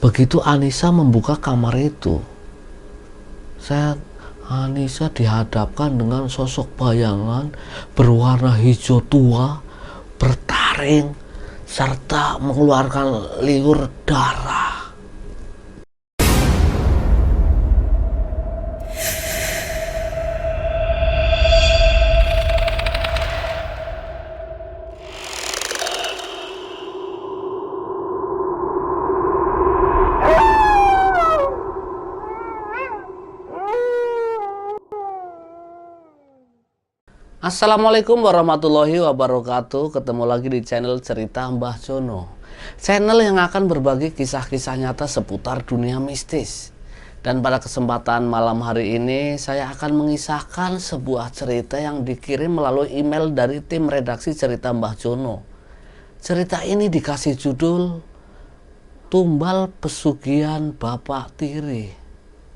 Begitu Anissa membuka kamar itu, Anissa dihadapkan dengan sosok bayangan berwarna hijau tua, bertaring, serta mengeluarkan liur darah. Assalamualaikum warahmatullahi wabarakatuh. Ketemu lagi di channel Cerita Mbah Jono, channel yang akan berbagi kisah-kisah nyata seputar dunia mistis. Dan pada kesempatan malam hari ini saya akan mengisahkan sebuah cerita yang dikirim melalui email dari tim redaksi Cerita Mbah Jono. Cerita ini dikasih judul Tumbal Pesugihan Bapak Tiri.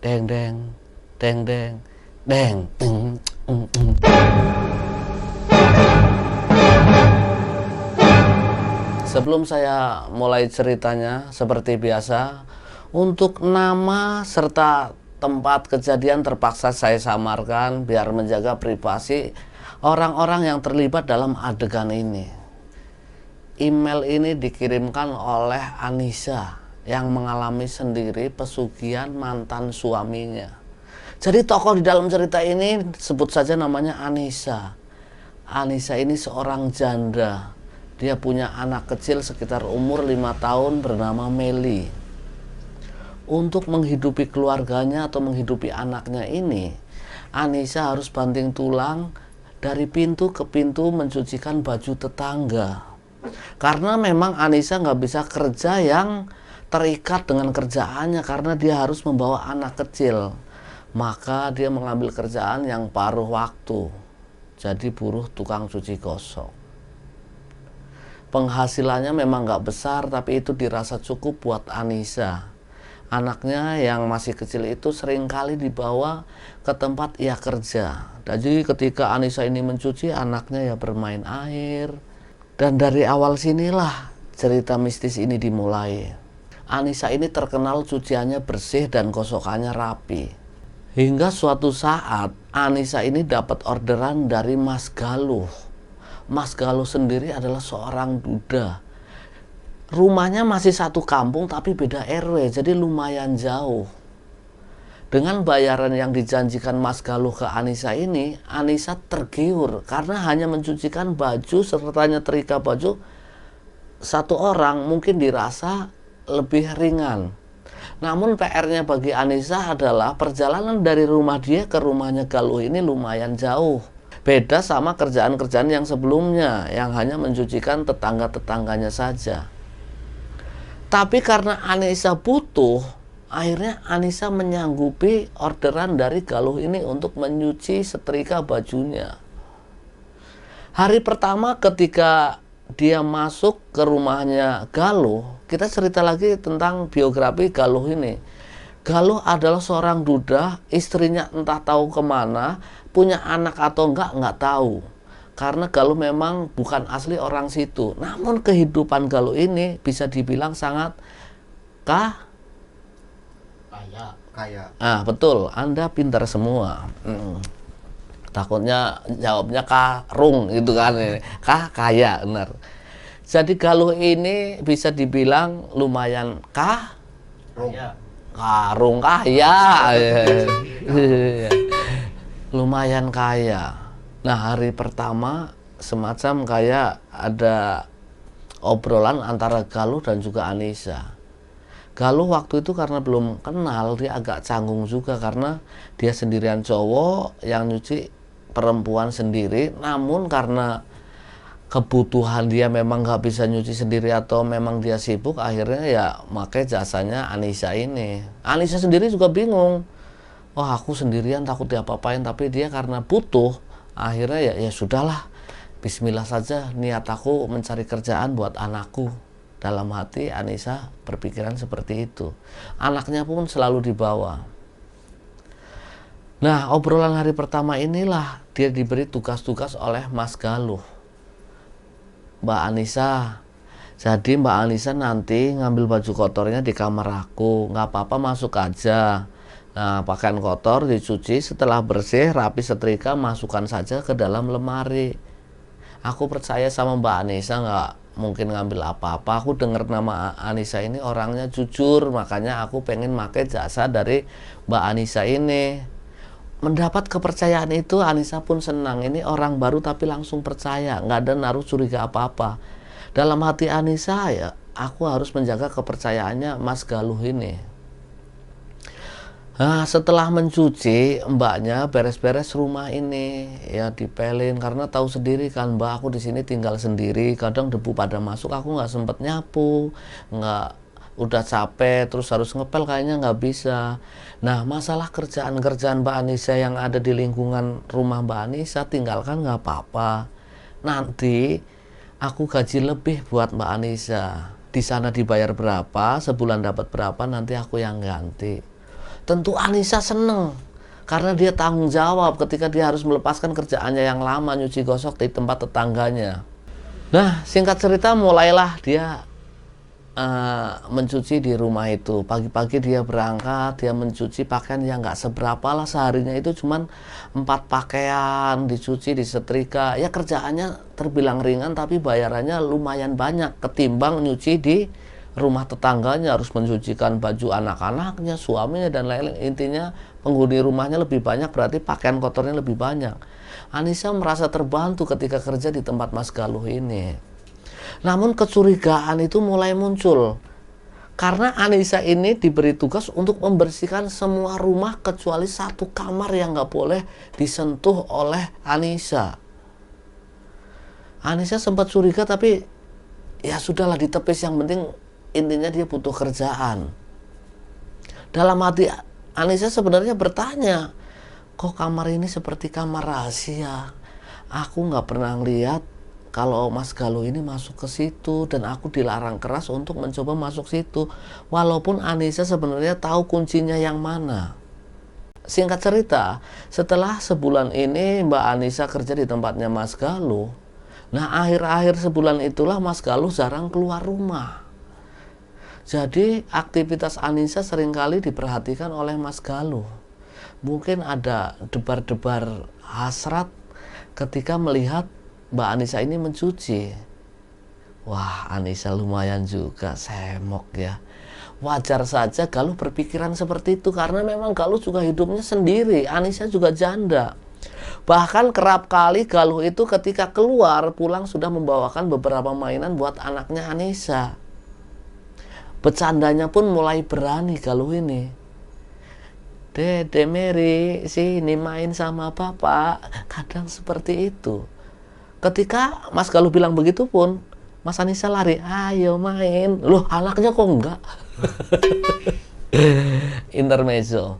Deng deng deng deng deng deng. Sebelum saya mulai ceritanya, seperti biasa, untuk nama serta tempat kejadian terpaksa saya samarkan biar menjaga privasi orang-orang yang terlibat dalam adegan ini. Email ini dikirimkan oleh Anissa yang mengalami sendiri pesugihan mantan suaminya. Jadi tokoh di dalam cerita ini sebut saja namanya Anissa. Anissa ini seorang janda. Dia punya anak kecil sekitar umur 5 tahun bernama Meli. Untuk menghidupi keluarganya atau menghidupi anaknya ini, Anissa harus banting tulang dari pintu ke pintu mencucikan baju tetangga. Karena memang Anissa nggak bisa kerja yang terikat dengan kerjaannya karena dia harus membawa anak kecil. Maka dia mengambil kerjaan yang paruh waktu. Jadi buruh tukang cuci gosok. Penghasilannya memang nggak besar, tapi itu dirasa cukup buat Anissa. Anaknya yang masih kecil itu seringkali dibawa ke tempat ia kerja. Jadi ketika Anissa ini mencuci, anaknya ya bermain air. Dan dari awal sinilah cerita mistis ini dimulai. Anissa ini terkenal cuciannya bersih dan gosokannya rapi. Hingga suatu saat Anissa ini dapat orderan dari Mas Galuh. Mas Galuh sendiri adalah seorang duda. Rumahnya masih satu kampung tapi beda RW, jadi lumayan jauh. Dengan bayaran yang dijanjikan Mas Galuh ke Anissa ini, Anissa tergiur karena hanya mencucikan baju serta nyetrika baju satu orang mungkin dirasa lebih ringan. Namun PR-nya bagi Anissa adalah perjalanan dari rumah dia ke rumahnya Galuh ini lumayan jauh. Beda sama kerjaan-kerjaan yang sebelumnya yang hanya mencucikan tetangga-tetangganya saja. Tapi karena Anissa butuh, akhirnya Anissa menyanggupi orderan dari Galuh ini untuk menyuci setrika bajunya. Hari pertama ketika dia masuk ke rumahnya Galuh, kita cerita lagi tentang biografi Galuh ini. Galuh adalah seorang duda, istrinya entah tahu kemana, punya anak atau nggak tahu. Karena Galuh memang bukan asli orang situ. Namun kehidupan Galuh ini bisa dibilang sangat kaya. Ah, betul, Anda pintar semua. Takutnya jawabnya karung gitu kan. Kaya, benar. Jadi Galuh ini bisa dibilang lumayan karung kaya. Lumayan kaya. Nah, hari pertama semacam kayak ada obrolan antara Galuh dan juga Anissa. Galuh waktu itu karena belum kenal, dia agak canggung juga karena dia sendirian cowok yang nyuci perempuan sendiri. Namun karena kebutuhan dia memang nggak bisa nyuci sendiri atau memang dia sibuk, akhirnya ya pakai jasanya Anissa ini. Anissa sendiri juga bingung. Oh, aku sendirian takut diapa-apain, tapi dia karena butuh, akhirnya ya sudahlah, bismillah saja, niat aku mencari kerjaan buat anakku. Dalam hati Anissa berpikiran seperti itu. Anaknya pun selalu dibawa. Nah, obrolan hari pertama inilah dia diberi tugas-tugas oleh Mas Galuh. Mbak Anissa, Jadi Mbak Anissa nanti ngambil baju kotornya di kamar aku, nggak apa-apa masuk aja. Nah, pakaian kotor dicuci, setelah bersih, rapi setrika, masukkan saja ke dalam lemari. Aku percaya sama Mbak Anissa nggak mungkin ngambil apa-apa. Aku dengar nama Anissa ini orangnya jujur, makanya aku pengen pakai jasa dari Mbak Anissa ini. Mendapat kepercayaan itu, Anissa pun senang. Ini orang baru tapi langsung percaya, nggak ada naruh curiga apa-apa. Dalam hati Anissa, ya aku harus menjaga kepercayaannya Mas Galuh ini. Nah, setelah mencuci, mbaknya beres-beres rumah ini, ya dipelin, karena tahu sendiri kan mbak, aku di sini tinggal sendiri, kadang debu pada masuk, aku nggak sempet nyapu, nggak, udah capek, terus harus ngepel, kayaknya nggak bisa. Nah, masalah kerjaan-kerjaan Mbak Anissa yang ada di lingkungan rumah Mbak Anissa, tinggalkan nggak apa-apa. Nanti aku gaji lebih buat Mbak Anissa. Di sana dibayar berapa, sebulan dapat berapa, nanti aku yang ganti. Tentu Anissa seneng karena dia tanggung jawab ketika dia harus melepaskan kerjaannya yang lama nyuci gosok di tempat tetangganya. Nah, singkat cerita mulailah dia mencuci di rumah itu. Pagi-pagi dia berangkat, dia mencuci pakaian yang nggak seberapa lah, seharinya itu cuman 4 pakaian dicuci, disetrika. Ya kerjaannya terbilang ringan tapi bayarannya lumayan banyak ketimbang nyuci di rumah tetangganya, harus mencucikan baju anak-anaknya, suaminya dan lain-lain. Intinya penghuni rumahnya lebih banyak, berarti pakaian kotornya lebih banyak. Anissa merasa terbantu ketika kerja di tempat Mas Galuh ini. Namun kecurigaan itu mulai muncul karena Anissa ini diberi tugas untuk membersihkan semua rumah kecuali satu kamar yang nggak boleh disentuh oleh Anissa. Anissa sempat curiga tapi ya sudahlah, ditepis, yang penting intinya dia butuh kerjaan. Dalam hati Anissa sebenarnya bertanya, kok kamar ini seperti kamar rahasia? Aku nggak pernah lihat kalau Mas Galuh ini masuk ke situ, dan aku dilarang keras untuk mencoba masuk situ. Walaupun Anissa sebenarnya tahu kuncinya yang mana. Singkat cerita, setelah sebulan ini Mbak Anissa kerja di tempatnya Mas Galuh. Nah, akhir-akhir sebulan itulah Mas Galuh jarang keluar rumah. Jadi aktivitas Anissa seringkali diperhatikan oleh Mas Galuh. Mungkin ada debar-debar hasrat ketika melihat Mbak Anissa ini mencuci. Wah, Anissa lumayan juga semok ya. Wajar saja Galuh berpikiran seperti itu karena memang Galuh juga hidupnya sendiri, Anissa juga janda. Bahkan kerap kali Galuh itu ketika keluar pulang sudah membawakan beberapa mainan buat anaknya Anissa. Bercandanya pun mulai berani Galuh ini. Dede Mary, sini main sama bapak. Kadang seperti itu. Ketika Mas Galuh bilang begitu pun, Mas Anissa lari, ayo main. Loh, anaknya kok enggak? Intermezzo.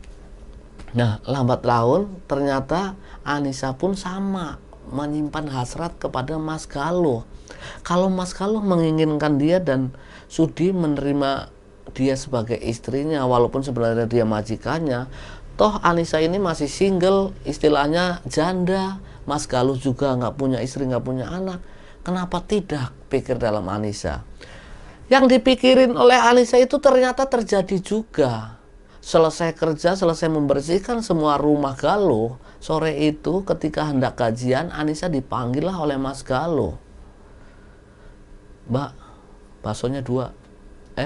Nah, lambat laun ternyata Anissa pun sama, menyimpan hasrat kepada Mas Galuh. Kalau Mas Galuh menginginkan dia dan sudi menerima dia sebagai istrinya, walaupun sebenarnya dia majikannya, toh Anissa ini masih single, istilahnya janda. Mas Galuh juga nggak punya istri, nggak punya anak. Kenapa tidak, pikir dalam Anissa. Yang dipikirin oleh Anissa itu ternyata terjadi juga. Selesai kerja, selesai membersihkan semua rumah Galuh, sore itu ketika hendak gajian, Anissa dipanggil lah oleh Mas Galuh. Mbak, baksonya 2.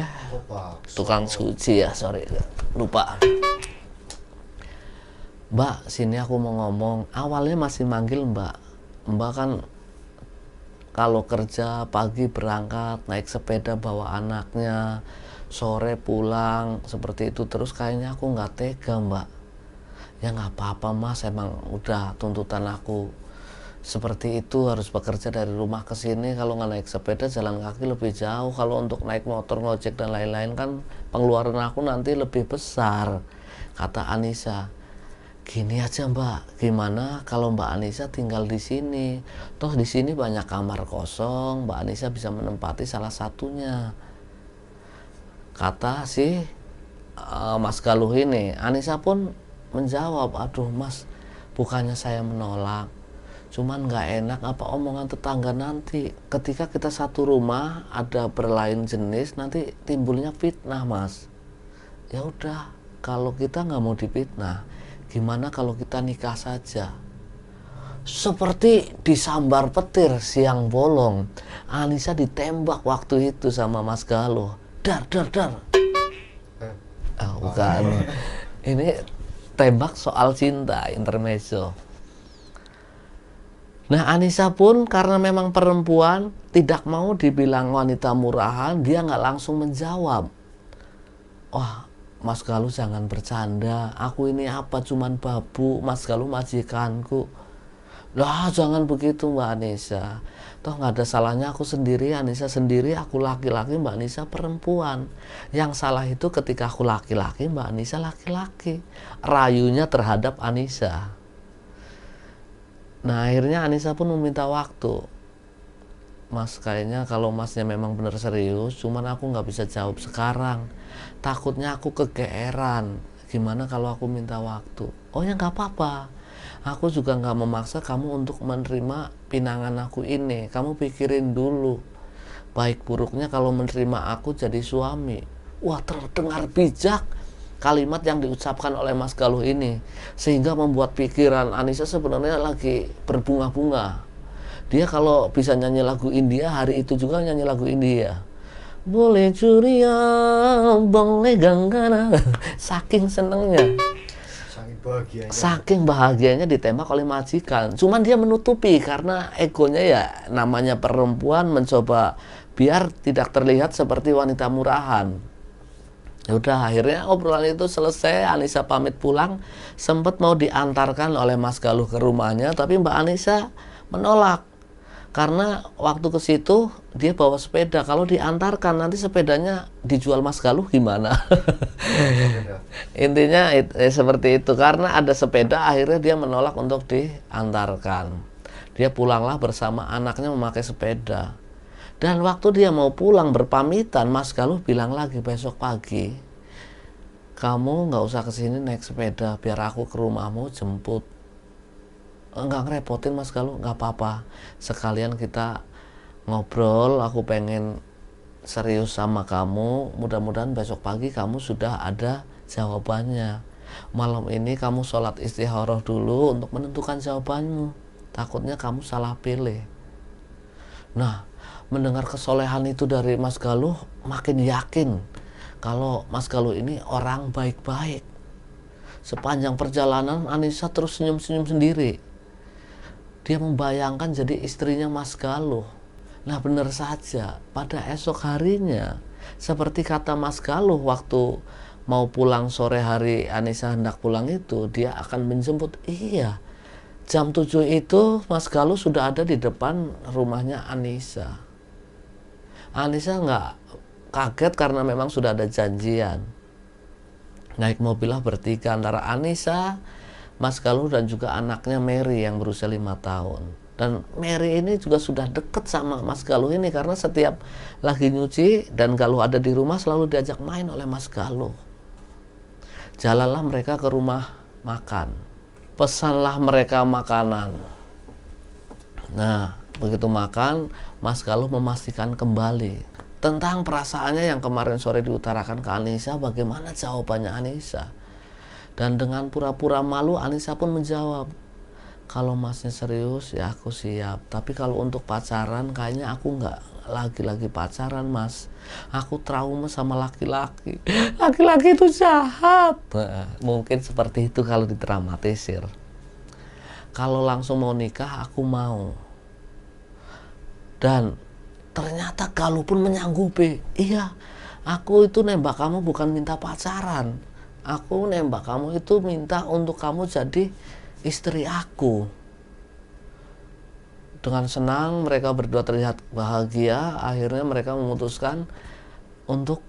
Tukang suci ya, sorry, lupa. Mbak, sini aku mau ngomong. Awalnya masih manggil Mbak. Mbak kan kalau kerja pagi berangkat, naik sepeda bawa anaknya, sore pulang, seperti itu terus, kayaknya aku nggak tega Mbak. Ya nggak apa-apa Mas, emang udah tuntutan aku seperti itu, harus bekerja dari rumah ke sini. Kalau nggak naik sepeda, jalan kaki lebih jauh. Kalau untuk naik motor, ngojek dan lain-lain kan pengeluaran aku nanti lebih besar, kata Anissa. Gini aja Mbak, gimana kalau Mbak Anissa tinggal di sini? Toh di sini banyak kamar kosong, Mbak Anissa bisa menempati salah satunya. Kata si Mas Galuh ini. Anissa pun menjawab, aduh Mas, bukannya saya menolak, Cuman nggak enak apa omongan tetangga nanti. Ketika kita satu rumah ada berlain jenis, nanti timbulnya fitnah, Mas. Ya udah, kalau kita nggak mau difitnah, gimana kalau kita nikah saja? Seperti disambar petir siang bolong, Anissa ditembak waktu itu sama Mas Galuh. Dar, dar, dar. Bukan. Ini tembak soal cinta, intermezzo. Nah, Anissa pun karena memang perempuan, tidak mau dibilang wanita murahan, dia nggak langsung menjawab. Wah, Mas Galuh jangan bercanda, aku ini apa, cuman babu, Mas Galuh majikanku. Lah, jangan begitu Mbak Anissa. Toh nggak ada salahnya aku sendiri, Anissa sendiri, aku laki-laki, Mbak Anissa perempuan. Yang salah itu ketika aku laki-laki, Mbak Anissa laki-laki. Rayunya terhadap Anissa. Nah, akhirnya Anissa pun meminta waktu. Mas, kayaknya kalau masnya memang benar serius, cuman aku nggak bisa jawab sekarang. Takutnya aku kegeeran. Gimana kalau aku minta waktu? Oh ya nggak apa-apa. Aku juga nggak memaksa kamu untuk menerima pinangan aku ini. Kamu pikirin dulu. Baik buruknya kalau menerima aku jadi suami. Wah, terdengar bijak kalimat yang diucapkan oleh Mas Galuh ini, sehingga membuat pikiran Anissa sebenarnya lagi berbunga-bunga. Dia kalau bisa nyanyi lagu India, hari itu juga nyanyi lagu India. Boleh curia, boleh ganggana. Saking senengnya, saking bahagianya ditembak oleh majikan. Cuman dia menutupi karena egonya, ya namanya perempuan, mencoba biar tidak terlihat seperti wanita murahan. Ya udah, akhirnya obrolan itu selesai. Anissa pamit pulang, sempat mau diantarkan oleh Mas Galuh ke rumahnya, tapi Mbak Anissa menolak karena waktu ke situ dia bawa sepeda. Kalau diantarkan nanti sepedanya dijual Mas Galuh gimana? Intinya seperti itu. Karena ada sepeda, akhirnya dia menolak untuk diantarkan. Dia pulanglah bersama anaknya memakai sepeda. Dan waktu dia mau pulang berpamitan, Mas Galuh bilang lagi besok pagi, kamu nggak usah kesini naik sepeda, biar aku ke rumahmu jemput. Nggak ngerepotin Mas Galuh, nggak apa-apa. Sekalian kita ngobrol, aku pengen serius sama kamu. Mudah-mudahan besok pagi kamu sudah ada jawabannya. Malam ini kamu sholat istikharah dulu untuk menentukan jawabanmu. Takutnya kamu salah pilih. Nah, mendengar kesolehan itu dari Mas Galuh, makin yakin kalau Mas Galuh ini orang baik-baik. Sepanjang perjalanan Anissa terus senyum-senyum sendiri. Dia membayangkan jadi istrinya Mas Galuh. Nah, benar saja, pada esok harinya, seperti kata Mas Galuh waktu mau pulang sore hari, Anissa hendak pulang itu, dia akan menjemput. Iya, jam 7 itu Mas Galuh sudah ada di depan rumahnya Anissa. Anissa nggak kaget karena memang sudah ada janjian. Naik mobilah bertiga antara Anissa, Mas Galuh dan juga anaknya Mary yang berusia 5 tahun. Dan Mary ini juga sudah deket sama Mas Galuh ini karena setiap lagi nyuci dan Galuh ada di rumah selalu diajak main oleh Mas Galuh. Jalanlah mereka ke rumah makan. Pesanlah mereka makanan. Nah, begitu makan, Mas Galuh memastikan kembali tentang perasaannya yang kemarin sore diutarakan ke Anissa. Bagaimana jawabannya Anissa? Dan dengan pura-pura malu, Anissa pun menjawab, kalau masnya serius ya aku siap, tapi kalau untuk pacaran kayaknya aku nggak lagi-lagi pacaran Mas. Aku trauma sama laki-laki. Laki-laki itu jahat. Nah, mungkin seperti itu kalau didramatisir. Kalau langsung mau nikah aku mau. Dan ternyata Galuh pun menyanggupi. Iya, aku itu nembak kamu bukan minta pacaran. Aku nembak kamu itu minta untuk kamu jadi istri aku. Dengan senang mereka berdua terlihat bahagia. Akhirnya mereka memutuskan untuk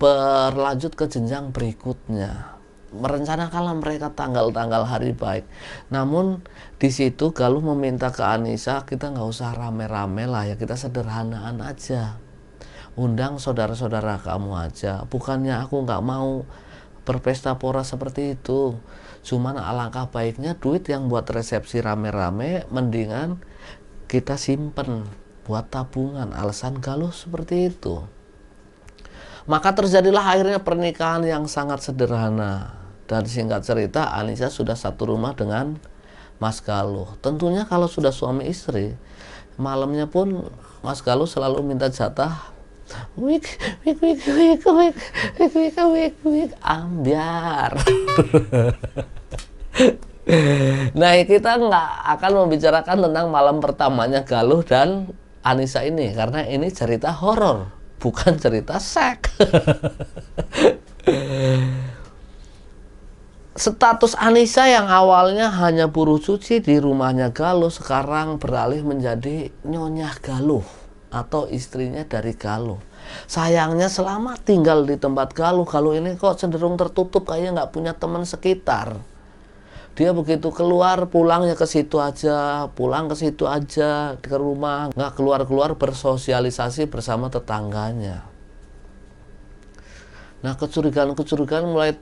berlanjut ke jenjang berikutnya. Merencanakanlah mereka tanggal-tanggal hari baik. Namun di situ Galuh meminta ke Anissa, kita nggak usah rame-rame lah ya, kita sederhanaan aja. Undang saudara-saudara kamu aja. Bukannya aku nggak mau berpesta pora seperti itu. Cuman alangkah baiknya duit yang buat resepsi rame-rame mendingan kita simpen buat tabungan. Alasan Galuh seperti itu. Maka terjadilah akhirnya pernikahan yang sangat sederhana. Dan singkat cerita, Anissa sudah satu rumah dengan Mas Galuh. Tentunya kalau sudah suami istri, malamnya pun Mas Galuh selalu minta jatah wik ambiar. Nah, kita nggak akan membicarakan tentang malam pertamanya Galuh dan Anissa ini karena ini cerita horor, bukan cerita seks. Status Anissa yang awalnya hanya buruh cuci di rumahnya Galuh sekarang beralih menjadi Nyonya Galuh atau istrinya dari Galuh. Sayangnya selama tinggal di tempat Galuh, Galuh ini kok cenderung tertutup, kayak nggak punya teman sekitar. Dia begitu keluar pulangnya ke situ aja, pulang ke situ aja, ke rumah, nggak keluar-keluar bersosialisasi bersama tetangganya. Nah, kecurigaan-kecurigaan mulai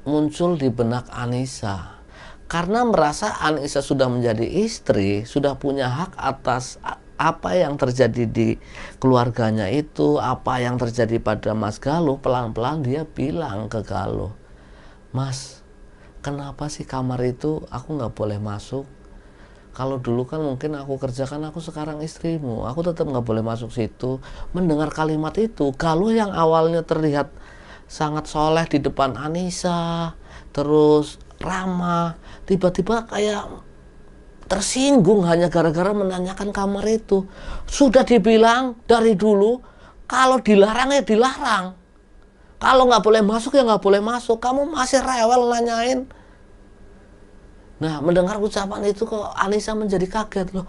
muncul di benak Anissa. Karena merasa Anissa sudah menjadi istri, sudah punya hak atas apa yang terjadi di keluarganya itu, apa yang terjadi pada Mas Galuh. Pelan-pelan dia bilang ke Galuh, "Mas, kenapa sih kamar itu aku nggak boleh masuk? Kalau dulu kan mungkin aku kerjakan, aku sekarang istrimu, aku tetap nggak boleh masuk situ." Mendengar kalimat itu, Galuh yang awalnya terlihat sangat soleh di depan Anissa, terus ramah, tiba-tiba kayak tersinggung hanya gara-gara menanyakan kamar itu. Sudah dibilang dari dulu, kalau dilarang ya dilarang. Kalau nggak boleh masuk ya nggak boleh masuk. Kamu masih rewel nanyain. Nah, mendengar ucapan itu kok Anissa menjadi kaget loh.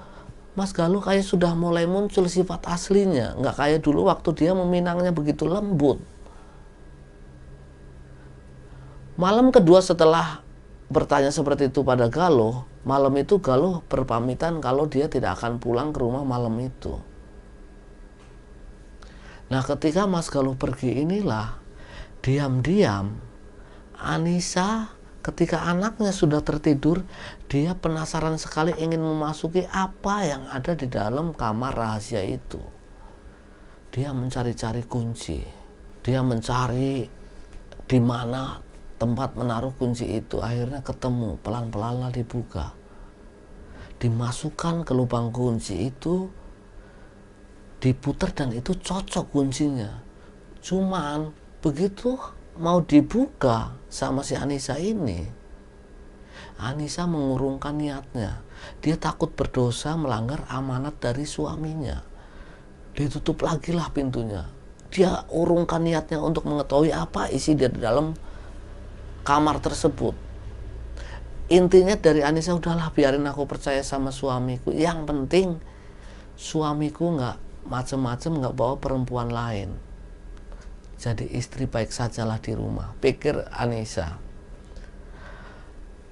Mas Galuh kayak sudah mulai muncul sifat aslinya. Nggak kayak dulu waktu dia meminangnya begitu lembut. Malam kedua setelah bertanya seperti itu pada Galuh, malam itu Galuh berpamitan kalau dia tidak akan pulang ke rumah malam itu. Nah, ketika Mas Galuh pergi inilah, diam-diam Anissa ketika anaknya sudah tertidur, dia penasaran sekali ingin memasuki apa yang ada di dalam kamar rahasia itu. Dia mencari-cari kunci. Dia mencari di mana tempat menaruh kunci itu. Akhirnya ketemu, pelan-pelan dibuka, dimasukkan ke lubang kunci itu, diputar dan itu cocok kuncinya. Cuman begitu mau dibuka sama si Anissa ini, Anissa mengurungkan niatnya. Dia takut berdosa melanggar amanat dari suaminya. Ditutup lagi lah pintunya. Dia urungkan niatnya untuk mengetahui apa isi di dalam kamar tersebut. Intinya dari Anissa, udahlah biarin aku percaya sama suamiku. Yang penting suamiku nggak macem-macem, nggak bawa perempuan lain. Jadi istri baik sajalah di rumah, pikir Anissa.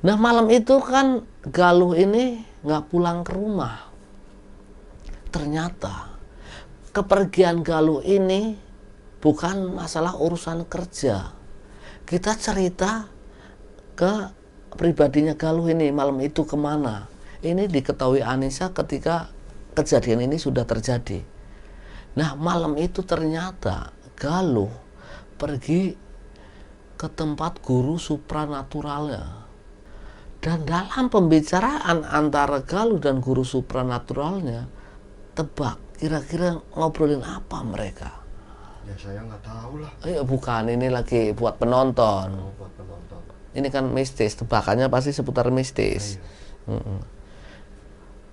Nah, malam itu kan Galuh ini nggak pulang ke rumah. Ternyata kepergian Galuh ini bukan masalah urusan kerja. Kita cerita ke pribadinya Galuh ini malam itu kemana. Ini diketahui Anissa ketika kejadian ini sudah terjadi. Nah, malam itu ternyata Galuh pergi ke tempat guru supranaturalnya. Dan dalam pembicaraan antara Galuh dan guru supranaturalnya, tebak kira-kira ngobrolin apa mereka? Ya saya nggak tahu lah. Bukan, ini lagi buat penonton. Oh, buat penonton. Ini kan mistis, tebakannya pasti seputar mistis. Iya.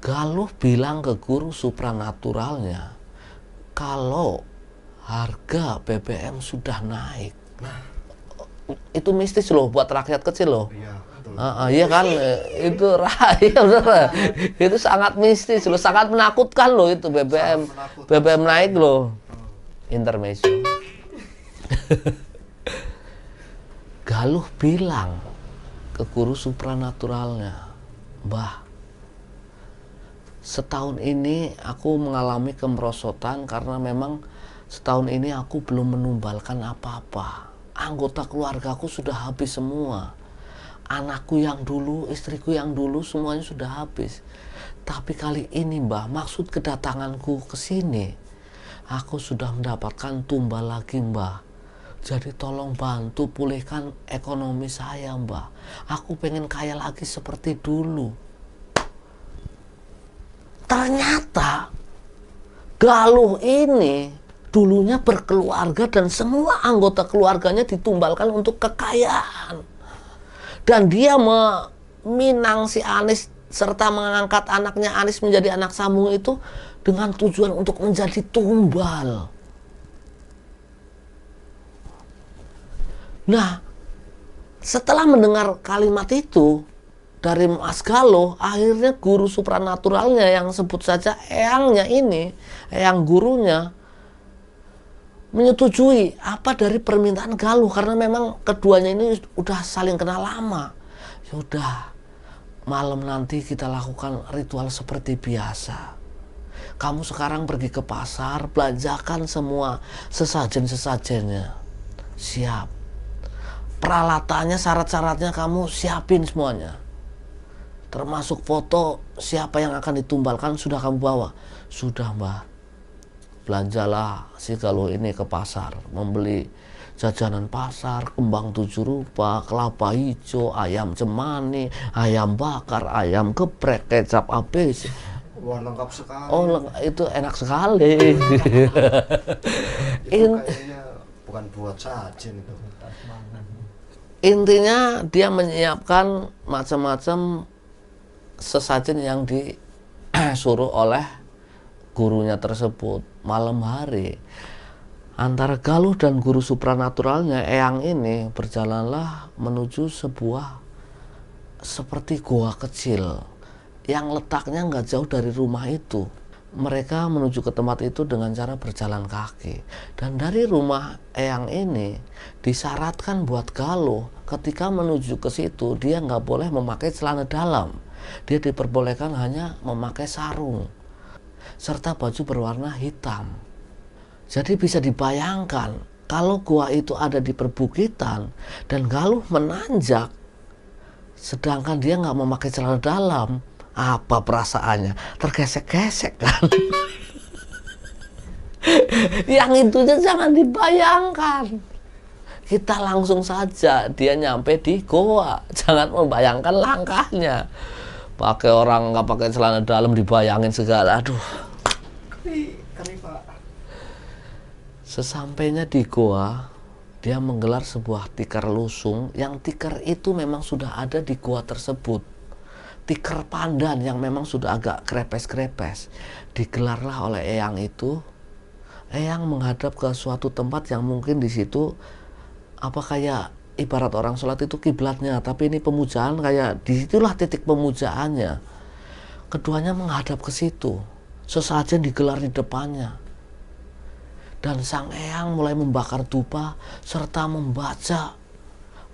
Galuh bilang ke guru supranaturalnya kalau harga BBM sudah naik. Nah, itu mistis loh buat rakyat kecil loh. iya betul. Iya kan, itu iya bener. Itu sangat mistis loh, sangat menakutkan loh itu BBM. BBM naik loh. Intermezzo. Galuh bilang ke guru supranaturalnya, "Mbah, setahun ini aku mengalami kemerosotan karena memang setahun ini aku belum menumbalkan apa-apa. Anggota keluargaku sudah habis semua. anakku yang dulu, istriku yang dulu semuanya sudah habis. Tapi kali ini Mbah, maksud kedatanganku ke sini, aku sudah mendapatkan tumbal lagi Mbah. Jadi tolong bantu pulihkan ekonomi saya Mbah. Aku pengen kaya lagi seperti dulu. Ternyata Galuh ini dulunya berkeluarga dan semua anggota keluarganya ditumbalkan untuk kekayaan. Dan dia meminang si Anis serta mengangkat anaknya Anis menjadi anak sambung itu dengan tujuan untuk menjadi tumbal. Nah, setelah mendengar kalimat itu dari Mas Galuh, akhirnya guru supranaturalnya yang sebut saja eyangnya ini, eyang gurunya, menyetujui apa dari permintaan Galuh karena memang keduanya ini udah saling kenal lama. Yaudah, malam nanti kita lakukan ritual seperti biasa. Kamu sekarang pergi ke pasar, belanjakan semua sesajen-sesajennya. Siap. Peralatannya, syarat-syaratnya kamu siapin semuanya. Termasuk foto siapa yang akan ditumbalkan sudah kamu bawa. Sudah Mbah. Belanjalah si Galuh ini ke pasar, membeli jajanan pasar, kembang 7 rupa, kelapa hijau, ayam cemani, ayam bakar, ayam geprek, kecap ABC. Wah, lengkap sekali. Oh, itu enak sekali. Itu kayaknya bukan buat sajen itu. Intinya dia menyiapkan macam-macam sesajen yang disuruh oleh gurunya tersebut. Malam hari antara Galuh dan guru supranaturalnya eyang ini berjalanlah menuju sebuah seperti goa kecil yang letaknya nggak jauh dari rumah itu. Mereka menuju ke tempat itu dengan cara berjalan kaki. Dan dari rumah eyang ini disyaratkan buat Galuh ketika menuju ke situ dia nggak boleh memakai celana dalam. Dia diperbolehkan hanya memakai sarung serta baju berwarna hitam. Jadi bisa dibayangkan kalau gua itu ada di perbukitan dan Galuh menanjak sedangkan dia nggak memakai celana dalam, apa perasaannya? Tergesek-gesek kan? Yang itunya jangan dibayangkan. Kita langsung saja dia nyampe di goa, jangan membayangkan langkahnya. Pakai orang nggak pakai celana dalam dibayangin segala, aduh. Keri Pak. Sesampainya di goa, dia menggelar sebuah tikar lusung yang tikar itu memang sudah ada di goa tersebut. Tikar pandan yang memang sudah agak krepes-krepes. Digelarlah oleh eyang itu. Eyang menghadap ke suatu tempat yang mungkin di situ apa kayak ibarat orang sholat itu kiblatnya, tapi ini pemujaan kayak disitulah titik pemujaannya. Keduanya menghadap ke situ. Sesajen digelar di depannya. Dan sang eyang mulai membakar dupa serta membaca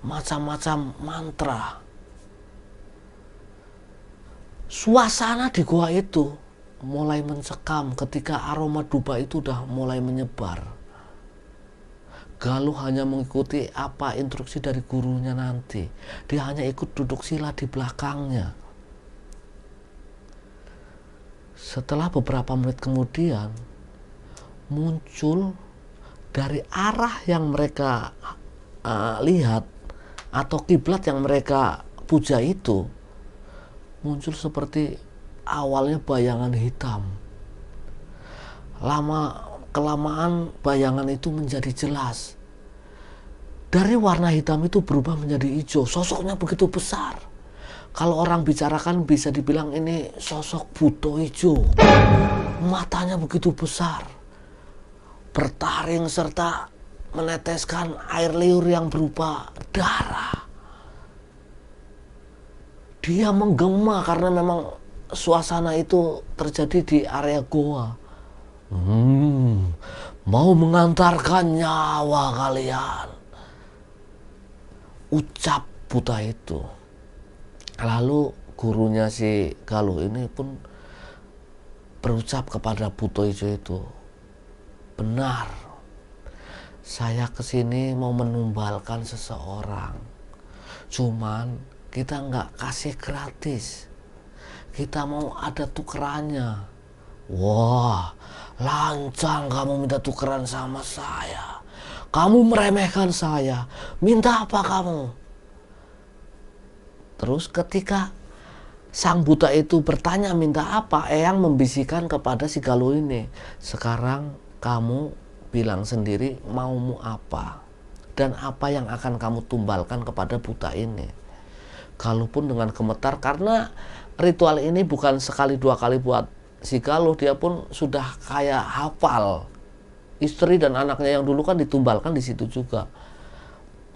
macam-macam mantra. Suasana di gua itu mulai mencekam ketika aroma dupa itu udah mulai menyebar. Galuh hanya mengikuti apa instruksi dari gurunya nanti. Dia hanya ikut duduk sila di belakangnya. Setelah beberapa menit kemudian, muncul dari arah yang mereka lihat atau kiblat yang mereka puja itu, muncul seperti awalnya bayangan hitam. Kelamaan bayangan itu menjadi jelas. Dari warna hitam itu berubah menjadi hijau. Sosoknya begitu besar. Kalau orang bicarakan bisa dibilang ini sosok buto hijau. Matanya begitu besar. Bertaring serta meneteskan air liur yang berupa darah. Dia menggema karena memang suasana itu terjadi di area goa. Mau mengantarkan nyawa kalian, ucap buta itu. Lalu gurunya si Galuh ini pun berucap kepada buto hijau itu, benar, saya kesini mau menumbalkan seseorang. Cuman kita nggak kasih gratis, kita mau ada tukerannya. Wah, lancang kamu minta tukeran sama saya, kamu meremehkan saya, minta apa kamu? Terus ketika sang buta itu bertanya minta apa, Eyang membisikkan kepada si Galuh ini, sekarang kamu bilang sendiri maumu apa, dan apa yang akan kamu tumbalkan kepada buta ini. Galuh pun dengan gemetar, karena ritual ini bukan sekali dua kali buat si Galuh, dia pun sudah kayak hafal. Istri dan anaknya yang dulu kan ditumbalkan di situ juga.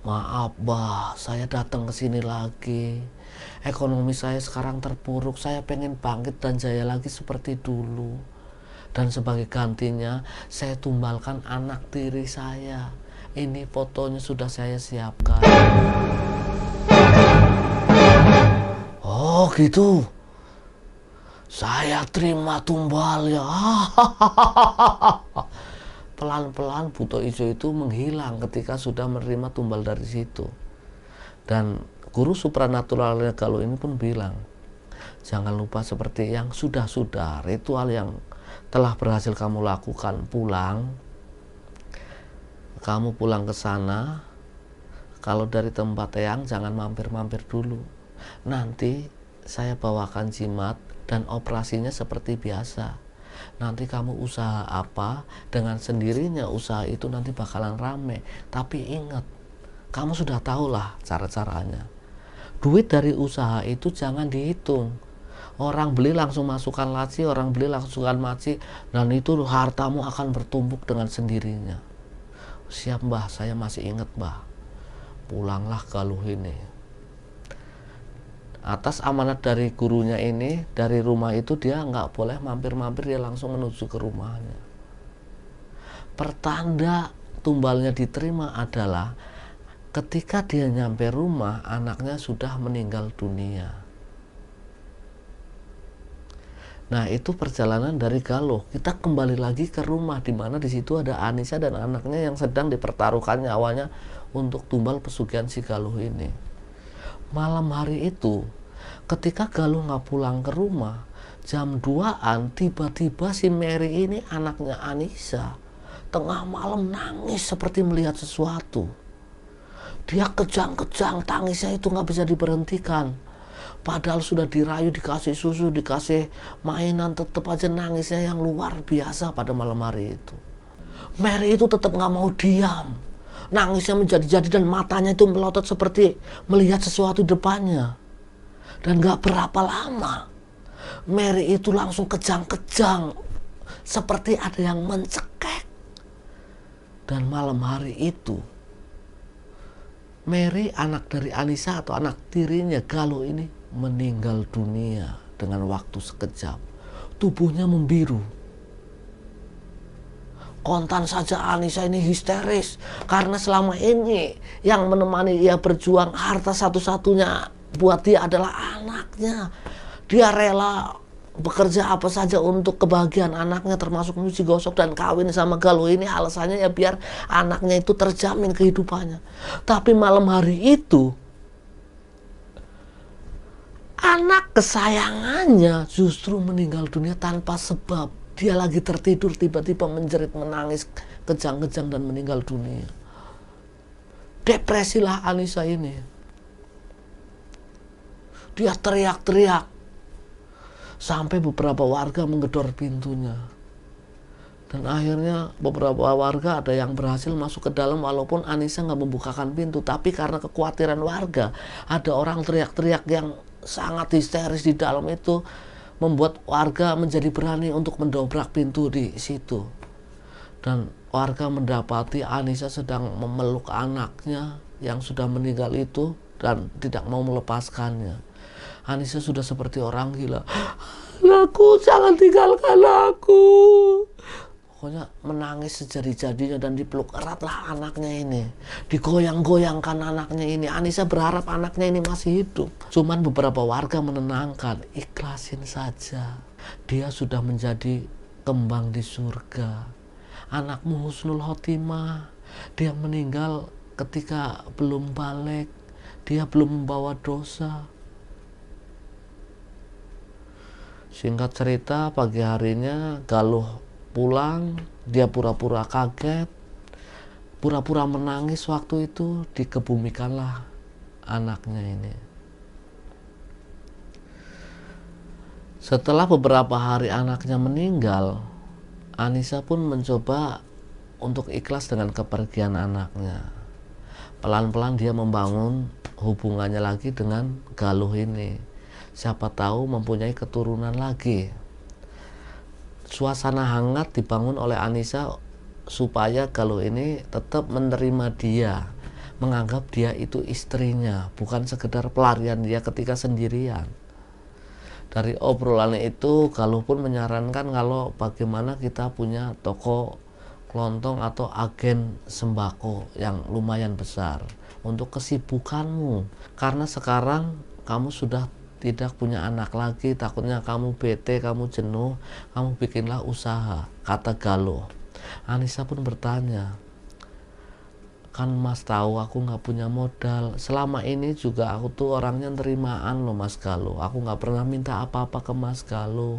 Maaf bah, saya datang ke sini lagi. Ekonomi saya sekarang terpuruk, saya pengen bangkit dan jaya lagi seperti dulu. Dan sebagai gantinya, saya tumbalkan anak tiri saya. Ini fotonya sudah saya siapkan. Oh gitu, saya terima tumbal ya. Pelan-pelan buta ijo itu menghilang ketika sudah menerima tumbal dari situ. Dan guru supranaturalnya Galuh ini pun bilang, jangan lupa seperti yang sudah-sudah, ritual yang telah berhasil kamu lakukan, kamu pulang ke sana. Kalau dari tempat Eyang jangan mampir-mampir dulu, nanti saya bawakan jimat dan operasinya seperti biasa. Nanti kamu usaha apa, dengan sendirinya usaha itu nanti bakalan rame. Tapi ingat, kamu sudah tahulah cara-caranya. Duit dari usaha itu jangan dihitung. Orang beli langsung masukkan laci, orang beli langsungkan maci, dan itu hartamu akan bertumbuk dengan sendirinya. Siap mbah, saya masih ingat mbah. Pulanglah Galuh ini. Atas amanat dari gurunya ini, dari rumah itu dia nggak boleh mampir-mampir, dia langsung menuju ke rumahnya. Pertanda tumbalnya diterima adalah ketika dia nyampe rumah, anaknya sudah meninggal dunia. Nah, itu perjalanan dari Galuh. Kita kembali lagi ke rumah, di mana di situ ada Anissa dan anaknya yang sedang dipertaruhkan nyawanya untuk tumbal pesugihan si Galuh ini. Malam hari itu, ketika Galuh nggak pulang ke rumah, jam 2-an tiba-tiba si Mary ini, anaknya Anissa, tengah malam nangis seperti melihat sesuatu. Dia kejang-kejang, tangisnya itu nggak bisa diberhentikan. Padahal sudah dirayu, dikasih susu, dikasih mainan, tetap aja nangisnya yang luar biasa pada malam hari itu. Mary itu tetap nggak mau diam. Nangisnya menjadi-jadi dan matanya itu melotot seperti melihat sesuatu di depannya. Dan gak berapa lama, Mary itu langsung kejang-kejang, seperti ada yang mencekik. Dan malam hari itu, Mary, anak dari Anissa atau anak tirinya Galuh ini, meninggal dunia dengan waktu sekejap. Tubuhnya membiru. Kontan saja Anissa ini histeris, karena selama ini yang menemani ia berjuang, harta satu-satunya buat dia adalah anaknya. Dia rela bekerja apa saja untuk kebahagiaan anaknya, termasuk nyuci gosok dan kawin sama Galuh ini, alasannya ya biar anaknya itu terjamin kehidupannya. Tapi malam hari itu, anak kesayangannya justru meninggal dunia tanpa sebab. Dia lagi tertidur, tiba-tiba menjerit, menangis, kejang-kejang dan meninggal dunia. Depresilah Anissa ini. Dia teriak-teriak. Sampai beberapa warga menggedor pintunya. Dan akhirnya beberapa warga ada yang berhasil masuk ke dalam walaupun Anissa nggak membukakan pintu. Tapi karena kekhawatiran warga, ada orang teriak-teriak yang sangat histeris di dalam itu, membuat warga menjadi berani untuk mendobrak pintu di situ. Dan warga mendapati Anissa sedang memeluk anaknya yang sudah meninggal itu dan tidak mau melepaskannya. Anissa sudah seperti orang gila. Anakku, jangan tinggalkan aku. Pokoknya menangis sejadi-jadinya dan dipeluk eratlah anaknya ini. Digoyang-goyangkan anaknya ini. Anissa berharap anaknya ini masih hidup. Cuman beberapa warga menenangkan, ikhlasin saja. Dia sudah menjadi kembang di surga. Anakmu husnul khotimah. Dia meninggal ketika belum balik. dia belum membawa dosa. Singkat cerita, pagi harinya Galuh pulang, dia pura-pura kaget, pura-pura menangis. Waktu itu dikebumikanlah anaknya ini. Setelah beberapa hari anaknya meninggal, Anissa pun mencoba untuk ikhlas dengan kepergian anaknya. Pelan-pelan dia membangun hubungannya lagi dengan Galuh ini. Siapa tahu mempunyai keturunan lagi. Suasana hangat dibangun oleh Anissa supaya Galuh ini tetap menerima dia, menganggap dia itu istrinya, bukan sekedar pelarian dia ketika sendirian. Dari obrolan itu, Galuh pun menyarankan kalau bagaimana kita punya toko kelontong atau agen sembako yang lumayan besar untuk kesibukanmu. Karena sekarang kamu sudah tidak punya anak lagi, takutnya kamu bete, kamu jenuh, kamu bikinlah usaha, kata Galuh. Anissa pun bertanya, kan Mas tahu aku nggak punya modal. Selama ini juga aku tuh orangnya terimaan loh Mas Galuh. Aku nggak pernah minta apa-apa ke Mas Galuh.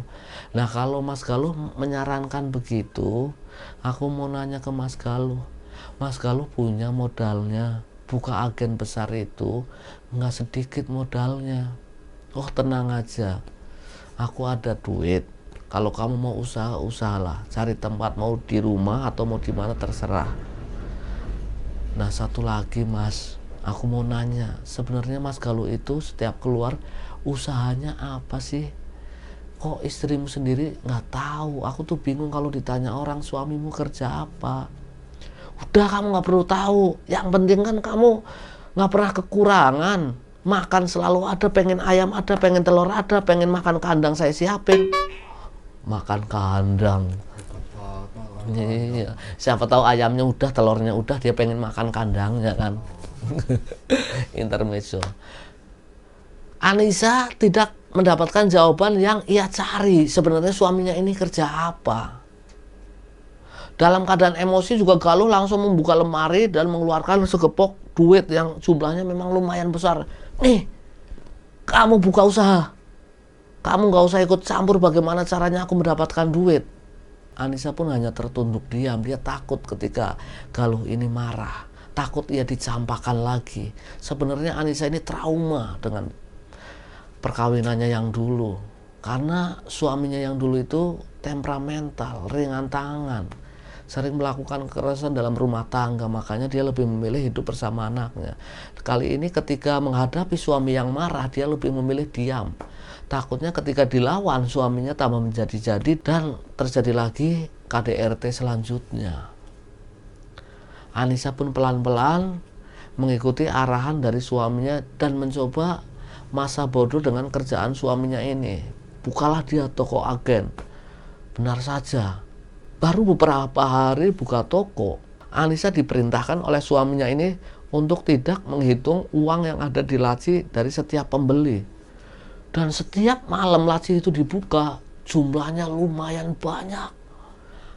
Nah kalau Mas Galuh menyarankan begitu, aku mau nanya ke Mas Galuh. Mas Galuh punya modalnya. Buka agen besar itu nggak sedikit modalnya. Oh tenang aja, aku ada duit. Kalau kamu mau usaha, usahalah. Cari tempat, mau di rumah atau mau di mana terserah. Nah satu lagi Mas, aku mau nanya, sebenarnya Mas Galuh itu setiap keluar usahanya apa sih? Kok istrimu sendiri nggak tahu? Aku tuh bingung kalau ditanya orang, suamimu kerja apa. Udah kamu nggak perlu tahu, yang penting kan kamu nggak pernah kekurangan. Makan selalu ada, pengen ayam ada, pengen telur ada, pengen makan kandang saya siapin. Makan kandang. Iya. Siapa tahu ayamnya udah, telurnya udah, dia pengen makan kandangnya kan. Intermezzo. Anissa tidak mendapatkan jawaban yang ia cari. Sebenarnya suaminya ini kerja apa? Dalam keadaan emosi juga Galuh langsung membuka lemari dan mengeluarkan segepok duit yang jumlahnya memang lumayan besar. Nih, kamu buka usaha. Kamu gak usah ikut campur bagaimana caranya aku mendapatkan duit. Anissa pun hanya tertunduk diam. Dia takut ketika Galuh ini marah, takut ia dicampakkan lagi. Sebenarnya Anissa ini trauma dengan perkawinannya yang dulu, karena suaminya yang dulu itu temperamental, ringan tangan, sering melakukan kekerasan dalam rumah tangga. Makanya dia lebih memilih hidup bersama anaknya. Kali ini ketika menghadapi suami yang marah, dia lebih memilih diam. Takutnya ketika dilawan suaminya tambah menjadi-jadi dan terjadi lagi KDRT selanjutnya. Anissa pun pelan-pelan mengikuti arahan dari suaminya dan mencoba masa bodoh dengan kerjaan suaminya ini. Bukalah dia toko agen. Benar saja, baru beberapa hari buka toko, Anissa diperintahkan oleh suaminya ini untuk tidak menghitung uang yang ada di laci dari setiap pembeli. Dan setiap malam laci itu dibuka, jumlahnya lumayan banyak.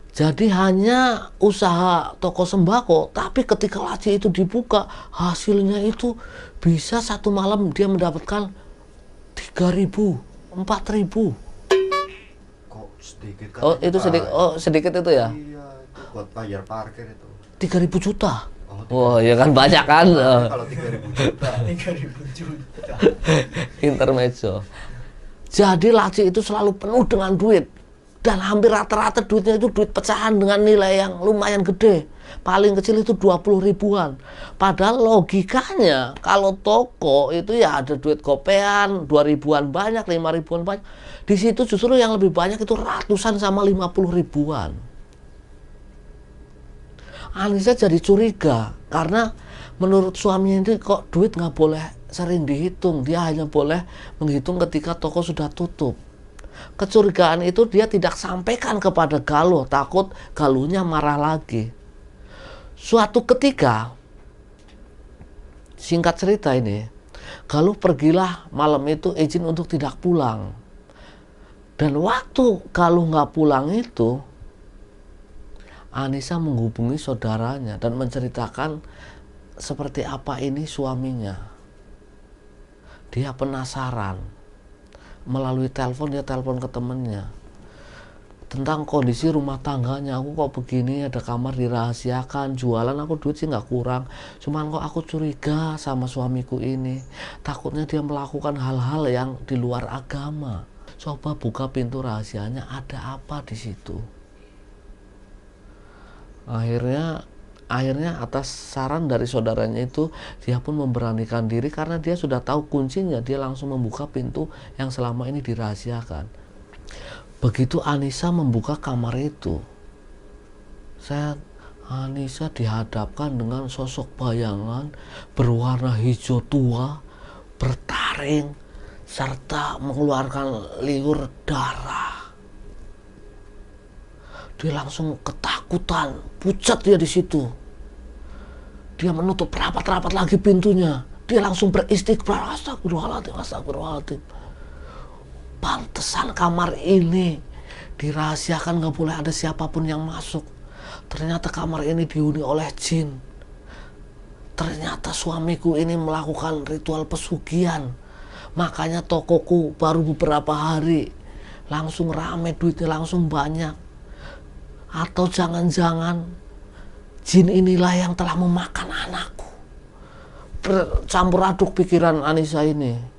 Jadi hanya usaha toko sembako, tapi ketika laci itu dibuka, hasilnya itu bisa satu malam dia mendapatkan 3.000, 4.000. Kok sedikit kan? Oh itu sedikit, oh sedikit itu ya? Iya, itu buat bayar parkir itu. 3.000 juta. Oh, Wah ya kan banyak kan. kalau 3.000 juta. 3.000 juta. Intermezzo. Jadi laci itu selalu penuh dengan duit. Dan hampir rata-rata duitnya itu duit pecahan dengan nilai yang lumayan gede. Paling kecil itu 20 ribuan. Padahal logikanya kalau toko itu ya ada duit kopean, 2 ribuan banyak, 5 ribuan banyak. Di situ justru yang lebih banyak itu ratusan sama 50 ribuan. Anissa jadi curiga karena menurut suaminya ini kok duit nggak boleh sering dihitung, dia hanya boleh menghitung ketika toko sudah tutup. Kecurigaan itu dia tidak sampaikan kepada Galuh, takut Galuhnya marah lagi. Suatu ketika, singkat cerita ini, Galuh pergilah malam itu izin untuk tidak pulang. Dan waktu Galuh nggak pulang itu, Anissa menghubungi saudaranya dan menceritakan seperti apa ini suaminya. Dia penasaran. Melalui telepon, dia telepon ke temennya tentang kondisi rumah tangganya. Aku kok begini, ada kamar dirahasiakan, jualan aku duit sih nggak kurang, cuman kok aku curiga sama suamiku ini, takutnya dia melakukan hal-hal yang di luar agama. Coba buka pintu rahasianya, ada apa di situ. Akhirnya atas saran dari saudaranya itu, dia pun memberanikan diri karena dia sudah tahu kuncinya. Dia langsung membuka pintu yang selama ini dirahasiakan. Begitu Anissa membuka kamar itu, Anissa dihadapkan dengan sosok bayangan berwarna hijau tua, bertaring, serta mengeluarkan liur darah. Dia langsung ketakutan, pucat dia di situ. Dia menutup rapat-rapat lagi pintunya. Dia langsung beristighfar, astagfirullahaladzim, astagfirullahaladzim. Pantesan kamar ini dirahasiakan, gak boleh ada siapapun yang masuk. Ternyata kamar ini dihuni oleh jin. Ternyata suamiku ini melakukan ritual pesugihan. Makanya tokoku baru beberapa hari langsung rame, duitnya langsung banyak. Atau jangan-jangan jin inilah yang telah memakan anakku. Bercampur aduk pikiran Anissa ini.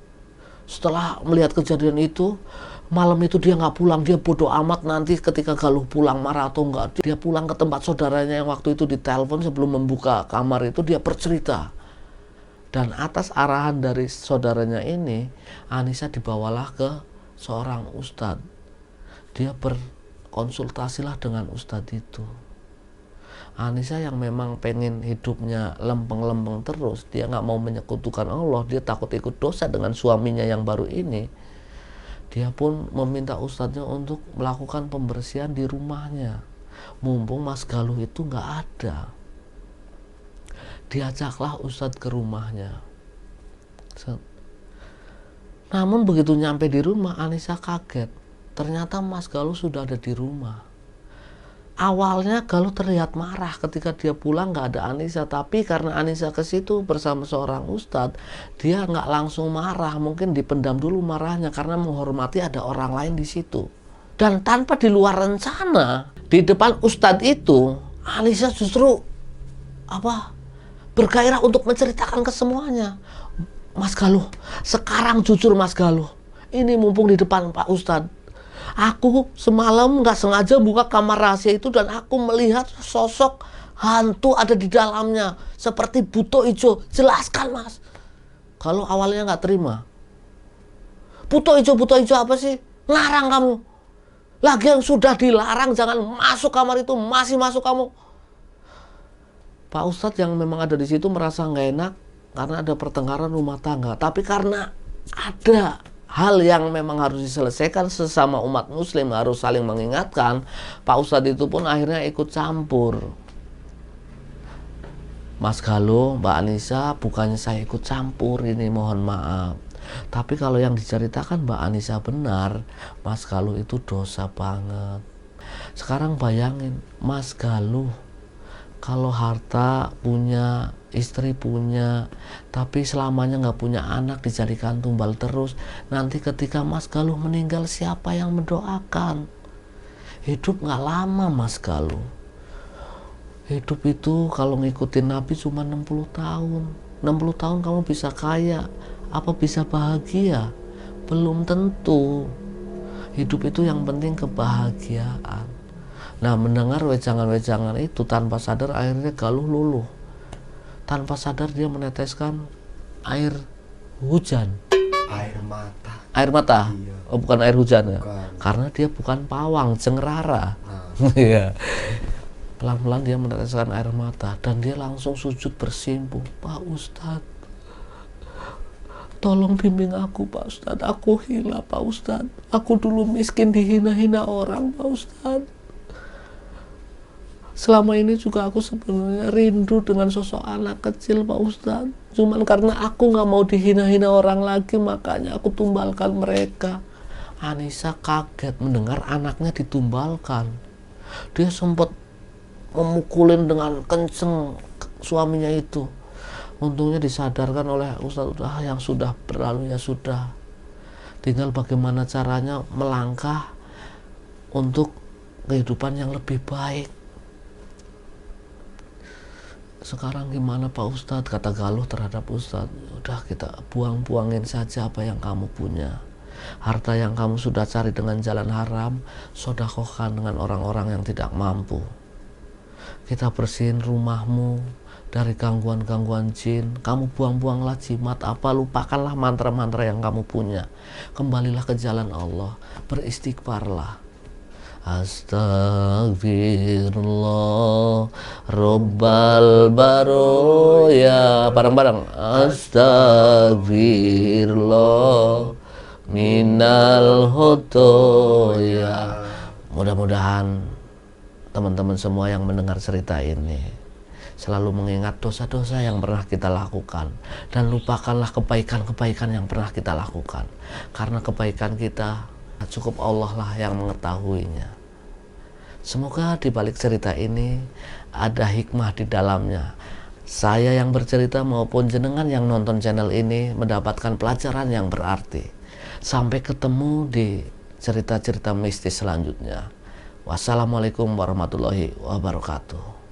Setelah melihat kejadian itu, malam itu dia nggak pulang. Dia bodoh amat nanti ketika Galuh pulang, marah atau enggak. Dia pulang ke tempat saudaranya yang waktu itu ditelepon sebelum membuka kamar itu. Dia bercerita. Dan atas arahan dari saudaranya ini, Anissa dibawalah ke seorang ustadz. Dia berkonsultasilah dengan ustadz itu. Anissa yang memang pengen hidupnya lempeng-lempeng terus, dia nggak mau menyekutukan Allah, dia takut ikut dosa dengan suaminya yang baru ini. Dia pun meminta ustadznya untuk melakukan pembersihan di rumahnya. Mumpung Mas Galuh itu nggak ada, diajaklah ustadz ke rumahnya. Namun begitu nyampe di rumah, Anissa kaget. Ternyata Mas Galuh sudah ada di rumah. Awalnya Galuh terlihat marah ketika dia pulang nggak ada Anissa, tapi karena Anissa ke situ bersama seorang ustadz, dia nggak langsung marah, mungkin dipendam dulu marahnya karena menghormati ada orang lain di situ. Dan tanpa di luar rencana, di depan ustadz itu, Anissa justru bergairah untuk menceritakan ke semuanya. Mas Galuh, sekarang jujur Mas Galuh, ini mumpung di depan Pak Ustadz, aku semalam nggak sengaja buka kamar rahasia itu dan aku melihat sosok hantu ada di dalamnya seperti buto ijo. Jelaskan Mas. Kalau awalnya nggak terima. Buto ijo apa sih? Larang kamu. Lagi yang sudah dilarang jangan masuk kamar itu, masih masuk kamu. Pak Ustadz yang memang ada di situ merasa nggak enak karena ada pertengkaran rumah tangga. Tapi karena ada hal yang memang harus diselesaikan sesama umat muslim, harus saling mengingatkan, Pak Ustadz itu pun akhirnya ikut campur. Mas Galuh, Mbak Anissa, bukannya saya ikut campur ini, mohon maaf. Tapi kalau yang diceritakan Mbak Anissa benar, Mas Galuh itu dosa banget. Sekarang bayangin, Mas Galuh kalau harta punya, istri punya, tapi selamanya nggak punya anak, dijadikan tumbal terus. Nanti ketika Mas Galuh meninggal, siapa yang mendoakan? Hidup nggak lama Mas Galuh. Hidup itu kalau ngikutin Nabi cuma 60 tahun. 60 tahun kamu bisa kaya, apa bisa bahagia? Belum tentu. Hidup itu yang penting kebahagiaan. Nah, mendengar wejangan-wejangan itu tanpa sadar akhirnya Galuh luluh. Tanpa sadar dia meneteskan air hujan. Air mata. Air mata? Iya. Oh, bukan air hujan ya? Bukan. Karena dia bukan pawang, cengrara. Nah. Iya. Pelan-pelan dia meneteskan air mata dan dia langsung sujud bersimpuh. Pak Ustadz, tolong bimbing aku Pak Ustadz. Aku hina Pak Ustadz. Aku dulu miskin, dihina-hina orang Pak Ustadz. Selama ini juga aku sebenarnya rindu dengan sosok anak kecil Pak Ustadz. Cuman karena aku gak mau dihina-hina orang lagi, makanya aku tumbalkan mereka. Anissa kaget mendengar anaknya ditumbalkan. Dia sempat memukulin dengan kenceng suaminya itu. Untungnya disadarkan oleh Ustadz, yang sudah berlalu ya sudah. Tinggal bagaimana caranya melangkah untuk kehidupan yang lebih baik. Sekarang gimana Pak Ustadz? Kata Galuh terhadap Ustadz, udah kita buang-buangin saja apa yang kamu punya. Harta yang kamu sudah cari dengan jalan haram, sodakohkan dengan orang-orang yang tidak mampu. Kita bersihin rumahmu dari gangguan-gangguan jin. Kamu buang-buanglah jimat apa, lupakanlah mantra-mantra yang kamu punya. Kembalilah ke jalan Allah, beristighfarlah. Astagfirullah Rabbal baroya, bareng-bareng. Astagfirullah minal hotoya. Mudah-mudahan teman-teman semua yang mendengar cerita ini selalu mengingat dosa-dosa yang pernah kita lakukan, dan lupakanlah kebaikan-kebaikan yang pernah kita lakukan, karena kebaikan kita cukup Allah lah yang mengetahuinya. Semoga di balik cerita ini ada hikmah di dalamnya. Saya yang bercerita maupun jenengan yang nonton channel ini mendapatkan pelajaran yang berarti. Sampai ketemu di cerita-cerita mistis selanjutnya. Wassalamualaikum warahmatullahi wabarakatuh.